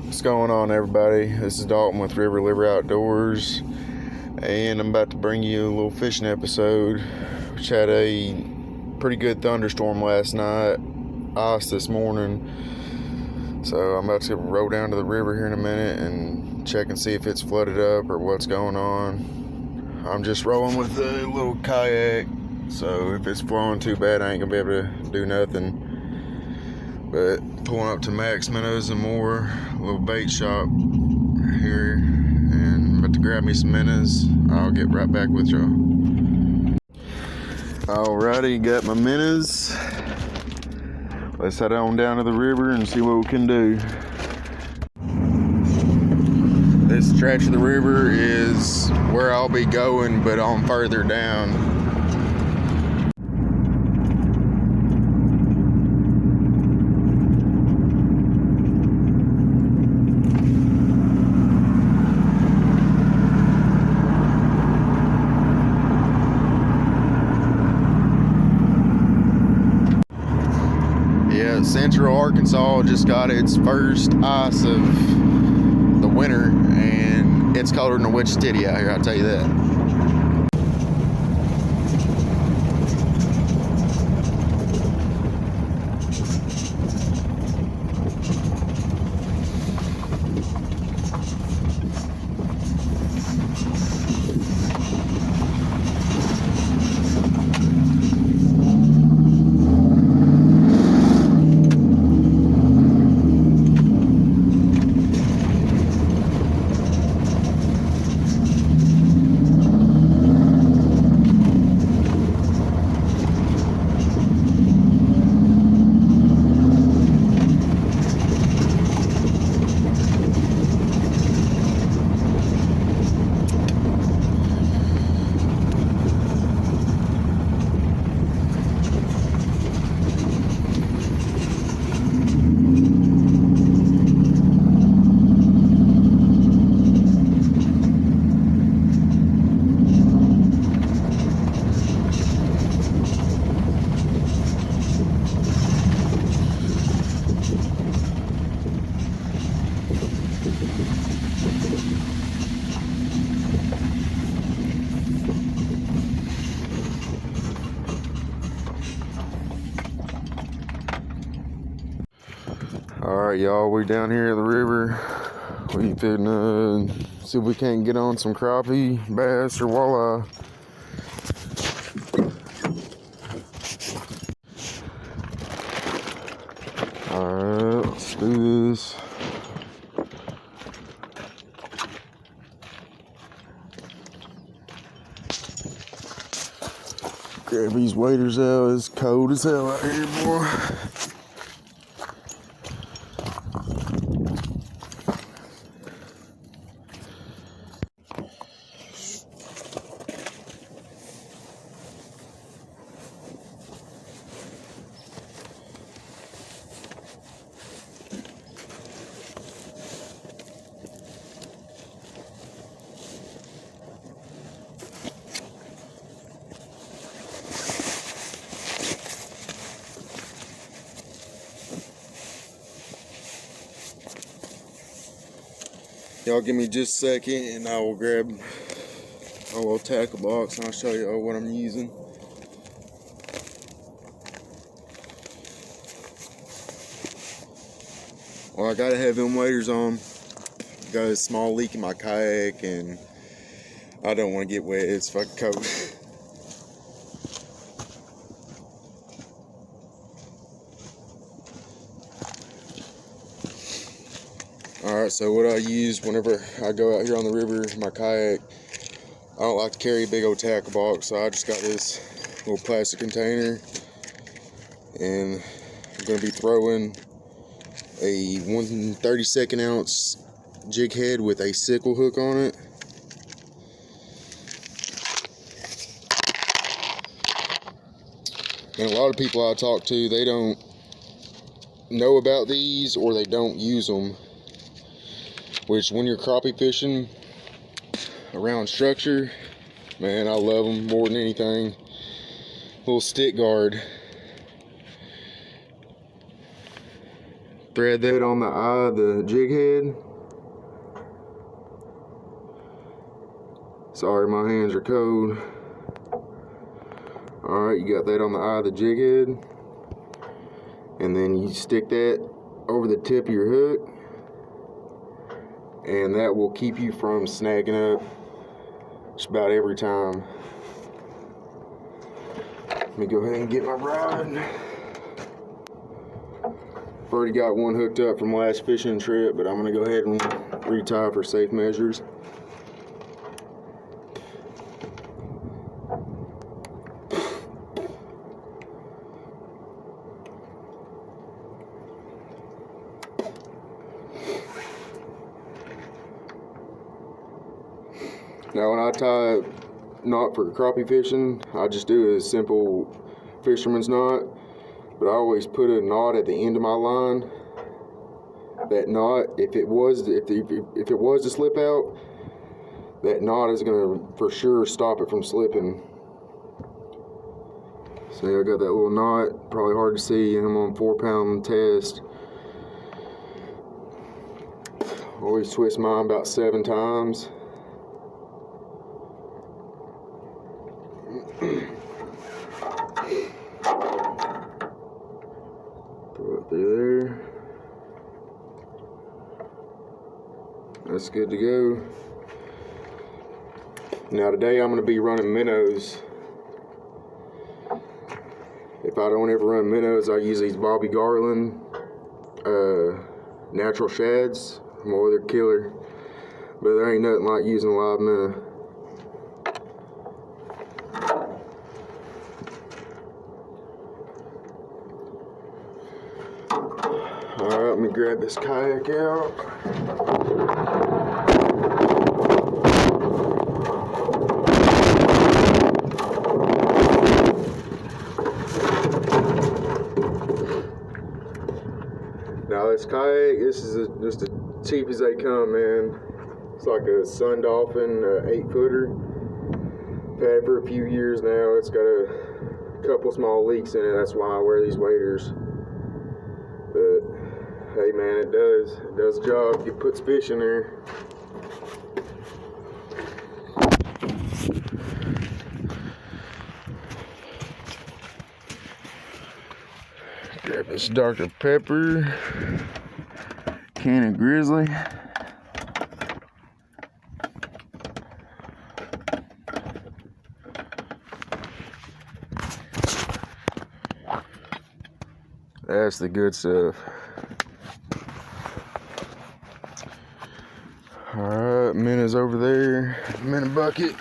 What's going on, everybody? This is Dalton with River Liver Outdoors, and I'm about to bring you a little fishing episode. Which had a pretty good thunderstorm last night, ice this morning, so I'm about to roll down to the river here in a minute and check and see if it's flooded up or what's going on. I'm just rolling with a little kayak, so if it's flowing too bad, I ain't gonna be able to do nothing. But pulling up to Max Minnows and More, a little bait shop here, and I'm about to grab me some minnows. I'll get right back with y'all. Alrighty, got my minnows. Let's head on down to the river and see what we can do. This stretch of the river is where I'll be going, but on further down. Central Arkansas just got its first ice of the winter, and it's colder than a witch's titty out here, I'll tell you that. Alright, y'all, we're down here at the river. We finna see if we can't get on some crappie, bass, or walleye. Alright, let's do this. Grab these waders out. It's cold as hell out here, boy. Y'all give me just a second and I will grab a little tackle box and I'll show you what I'm using. Well, I gotta have them waders on. Got a small leak in my kayak and I don't want to get wet. It's fucking cold. Alright, so what I use whenever I go out here on the river, my kayak, I don't like to carry a big old tackle box, so I just got this little plastic container, and I'm going to be throwing a 1/32 ounce jig head with a sickle hook on it. And a lot of people I talk to, they don't know about these or they don't use them. Which, when you're crappie fishing around structure, man, I love them more than anything. Little stick guard thread that on the eye of the jig head. Sorry, my hands are cold. Alright, you got that on the eye of the jig head. And then you stick that over the tip of your hook. And that will keep you from snagging up just about every time. Let me go ahead and get my rod. I've already got one hooked up from last fishing trip, but I'm going to go ahead and retie for safe measures. Now when I tie a knot for crappie fishing, I just do a simple fisherman's knot, but I always put a knot at the end of my line. That knot, if it was to slip out, that knot is gonna for sure stop it from slipping. See, I got that little knot, probably hard to see. I'm on 4-pound test. Always twist mine about 7 times. Throw it through there. That's good to go. Now today I'm going to be running minnows. If I don't ever run minnows, I use these Bobby Garland natural shads. Boy, they're killer. But there ain't nothing like using a live minnow. Alright, let me grab this kayak out. Now this kayak, this is just as cheap as they come, man. It's like a Sun Dolphin 8-footer. I've had it for a few years now. It's got a couple small leaks in it. That's why I wear these waders. But hey man, it does the job. You put fish in there. Grab this Dr. Pepper, can of Grizzly. That's the good stuff. Alright, minnows over there, minnow bucket.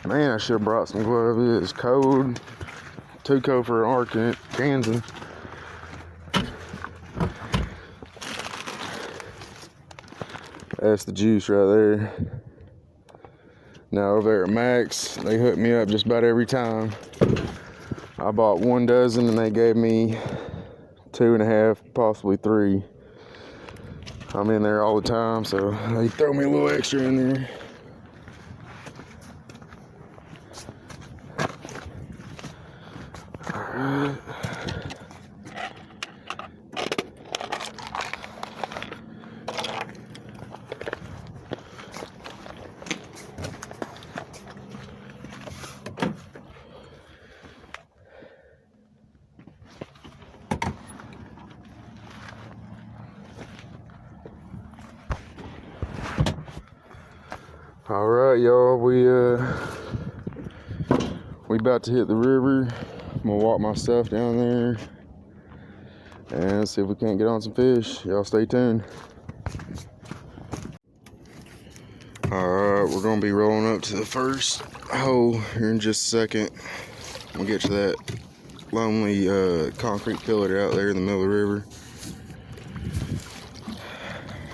Man, I should have brought some gloves. It's cold. Too cold for Arkansas. That's the juice right there. Now over there at Max, they hook me up just about every time. I bought 1 dozen and they gave me 2.5, possibly 3. I'm in there all the time, so they throw me a little extra in there. All right, y'all, we about to hit the river. I'm gonna walk my stuff down there and see if we can't get on some fish. Y'all stay tuned. All right, we're gonna be rolling up to the first hole here in just a second. We'll get to that lonely concrete pillar out there in the middle of the river.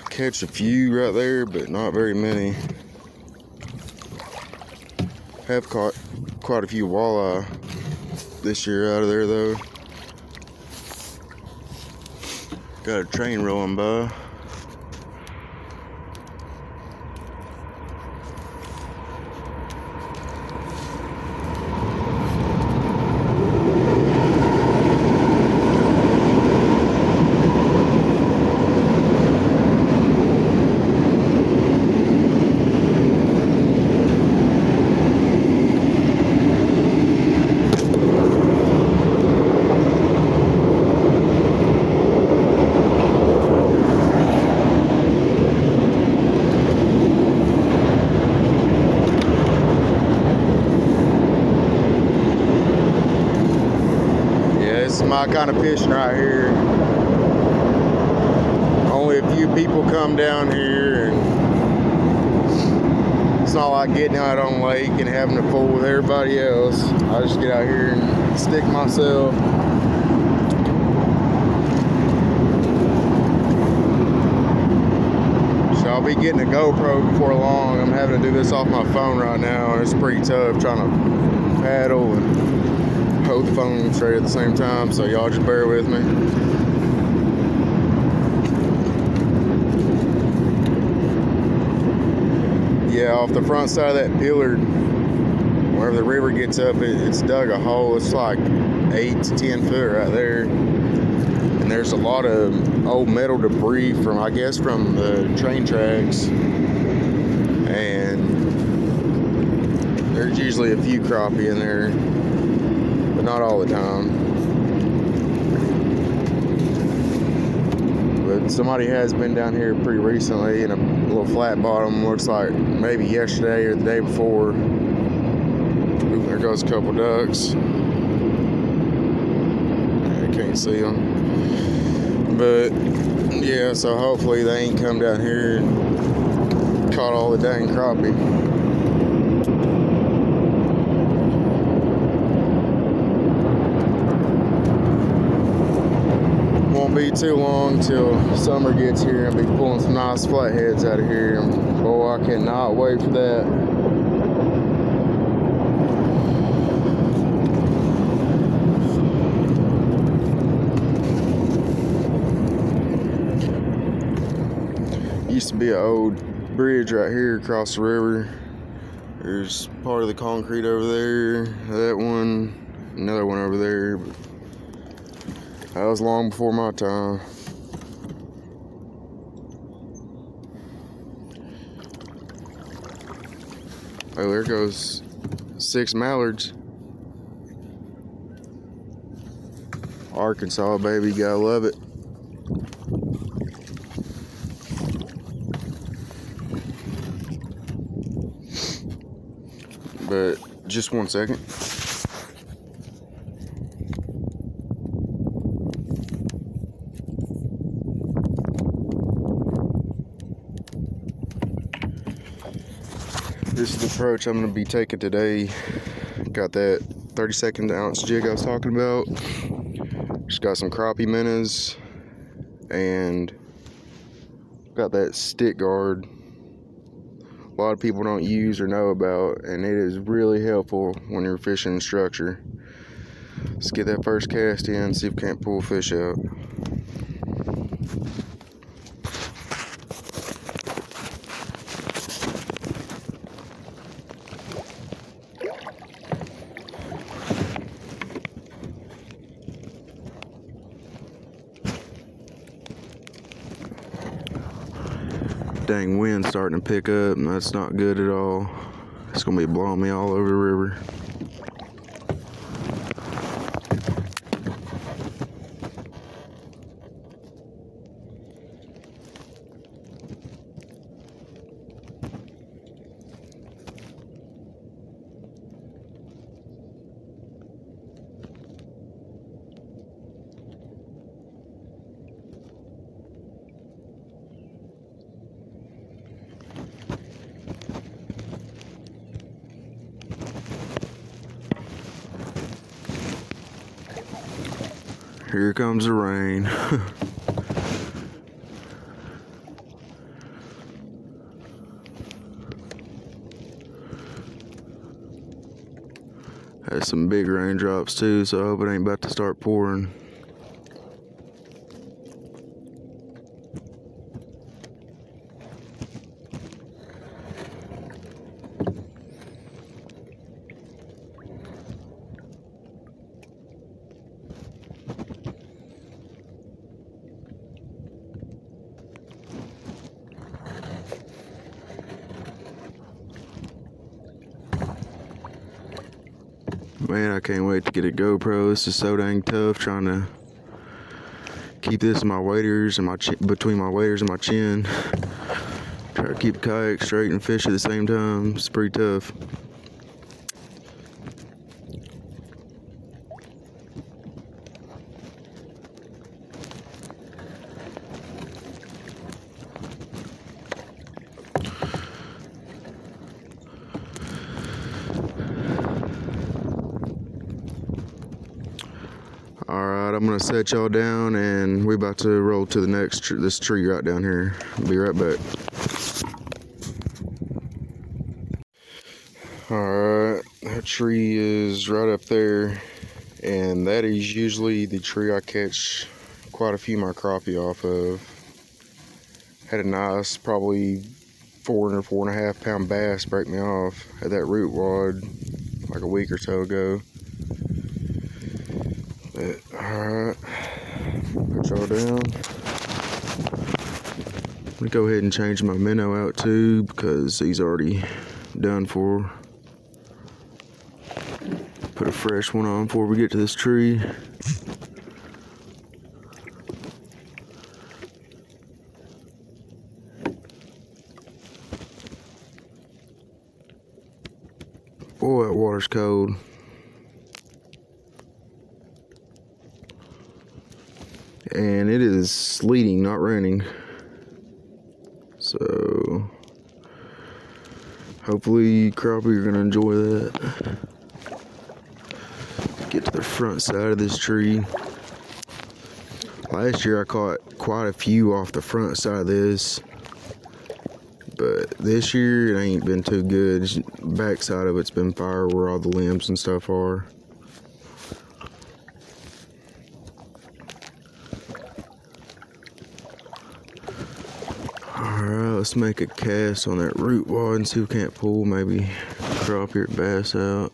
Catch a few right there, but not very many. Have caught quite a few walleye this year out of there though. Got a train rolling by. This is my kind of fishing right here. Only a few people come down here, and it's not like getting out on lake and having to fool with everybody else. I just get out here and stick myself. So I'll be getting a GoPro before long. I'm having to do this off my phone right now, and it's pretty tough trying to paddle and hold the phone straight at the same time, so y'all just bear with me. Yeah, off the front side of that pillar, wherever the river gets up, it's dug a hole. It's like 8 to 10 foot right there. And there's a lot of old metal debris from, I guess, from the train tracks. And there's usually a few crappie in there, but not all the time. But somebody has been down here pretty recently in a little flat bottom. Looks like maybe yesterday or the day before. Ooh, there goes a couple ducks. I can't see them. But yeah, so hopefully they ain't come down here and caught all the dang crappie. Won't be too long till summer gets here. I'll be pulling some nice flatheads out of here. Boy, I cannot wait for that. Used to be an old bridge right here across the river. There's part of the concrete over there, that one, another one over there. But that was long before my time. Oh, there goes 6 mallards. Arkansas, baby, gotta love it. But just one second. This is the approach I'm going to be taking today. Got that 32nd ounce jig I was talking about. Just got some crappie minnows and got that stick guard a lot of people don't use or know about, and it is really helpful when you're fishing in structure. Let's get that first cast in, see if we can't pull a fish out. Dang wind starting to pick up, and that's not good at all. It's gonna be blowing me all over the river. Here comes the rain. Has some big raindrops too, so I hope it ain't about to start pouring. Man, I can't wait to get a GoPro. This is so dang tough trying to keep this in my waders and my between my waders and my chin. Try to keep the kayak straight and fish at the same time. It's pretty tough. Alright, I'm gonna set y'all down and we're about to roll to the next this tree right down here. Be right back. Alright, that tree is right up there, and that is usually the tree I catch quite a few of my crappie off of. Had a nice, probably 4.5 pound bass break me off at that root wad like a week or so ago. Alright, put y'all down. I'm gonna go ahead and change my minnow out too because he's already done for. Put a fresh one on before we get to this tree. Boy, that water's cold. And it is sleeting, not raining. So hopefully crappie are gonna enjoy that. Get to the front side of this tree. Last year I caught quite a few off the front side of this, but this year it ain't been too good. Back side of it's been fire where all the limbs and stuff are. Alright, let's make a cast on that root wad and see if we can't pull maybe crappie or bass out.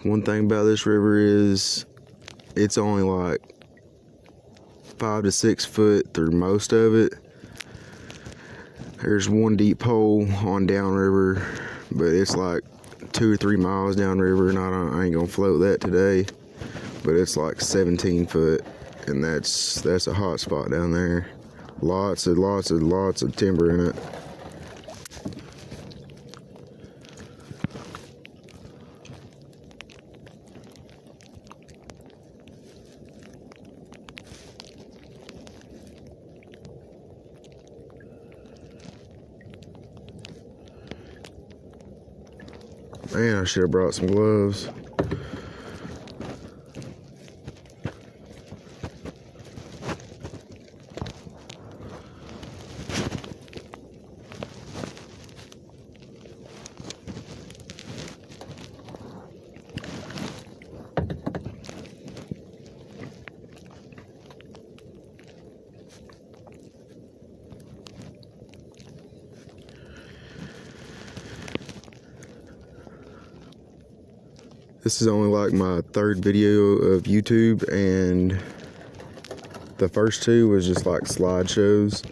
One thing about this river is it's only like 5 to 6 foot through most of it. There's one deep hole on downriver, but it's like 2 or 3 miles downriver, and I ain't gonna float that today. But it's like 17 foot, and that's a hot spot down there. Lots of timber in it. Man, I should have brought some gloves. This is only like my 3rd video of YouTube, and the first 2 was just like slideshows,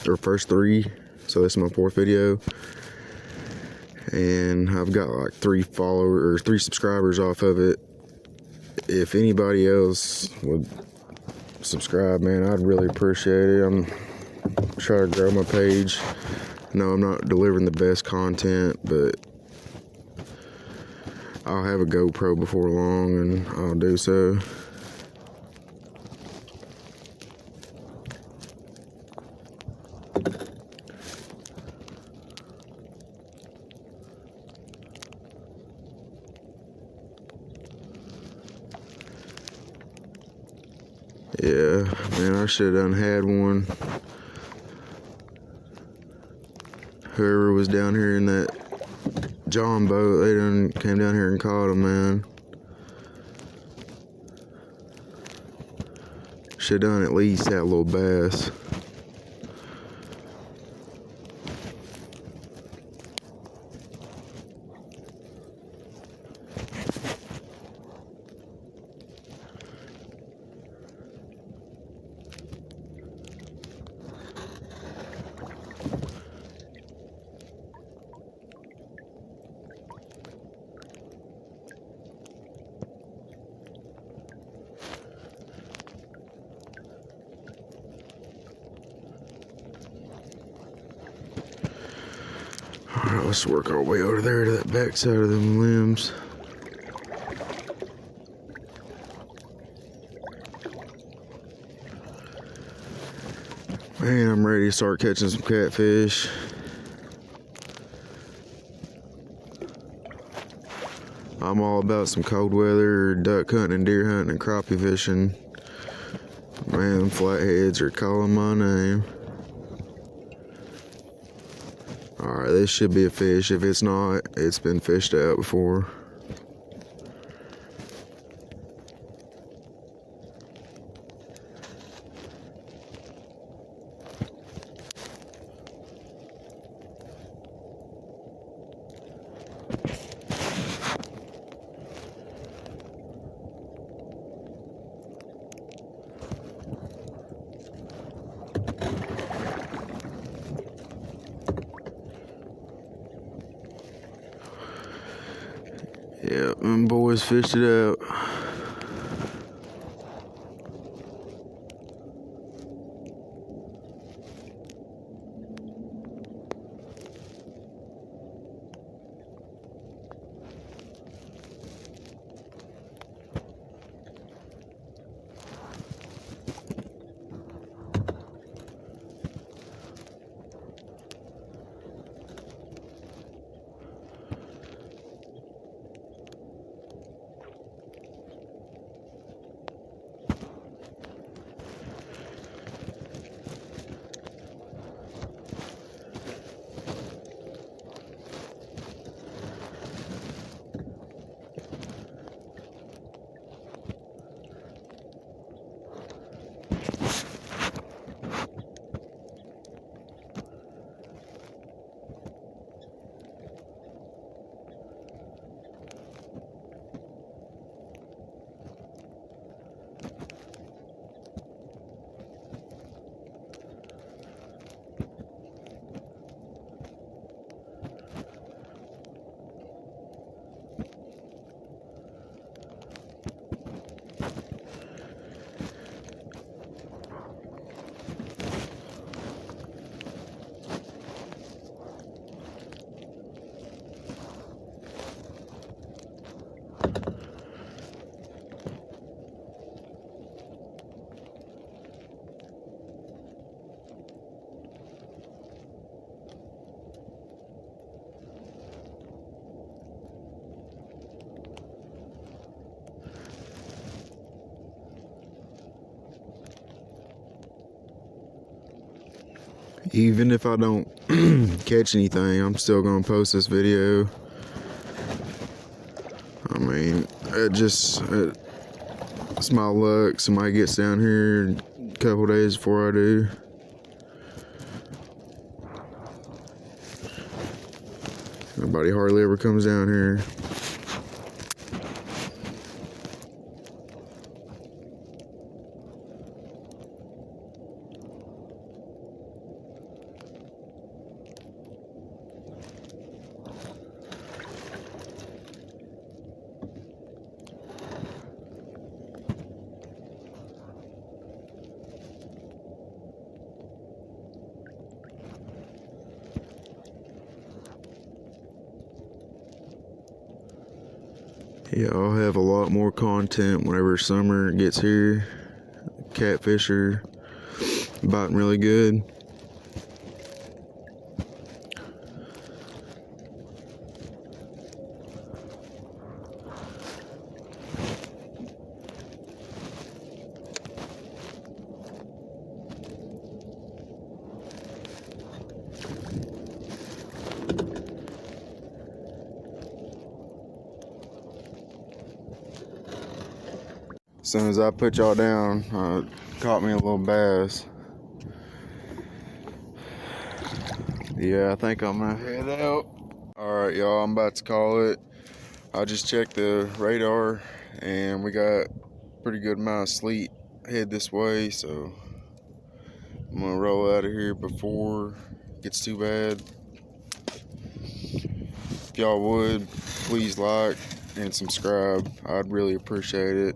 or first 3, so this is my 4th video. And I've got like 3 subscribers off of it. If anybody else would subscribe, man, I'd really appreciate it. I'm trying to grow my page. No, I'm not delivering the best content, but I'll have a GoPro before long, and I'll do so. Yeah, man, I should have done had one. Whoever was down here in that John boat, they done came down here and caught him, man. Should have done at least that little bass. Let's work our way over there to that back side of them limbs. Man, I'm ready to start catching some catfish. I'm all about some cold weather, duck hunting and deer hunting and crappie fishing. Man, flatheads are calling my name. Alright, this should be a fish. If it's not, it's been fished out before. Yeah, them boys fished it out. Even if I don't catch anything, I'm still gonna post this video. I mean, it's my luck. Somebody gets down here a couple days before I do. Nobody hardly ever comes down here. Yeah, I'll have a lot more content whenever summer gets here. Catfish are biting really good. As soon as I put y'all down, caught me a little bass. Yeah, I think I'm gonna head out. Alright, y'all, I'm about to call it. I just checked the radar and we got a pretty good amount of sleet head this way, so I'm gonna roll out of here before it gets too bad. If y'all would, please like and subscribe. I'd really appreciate it.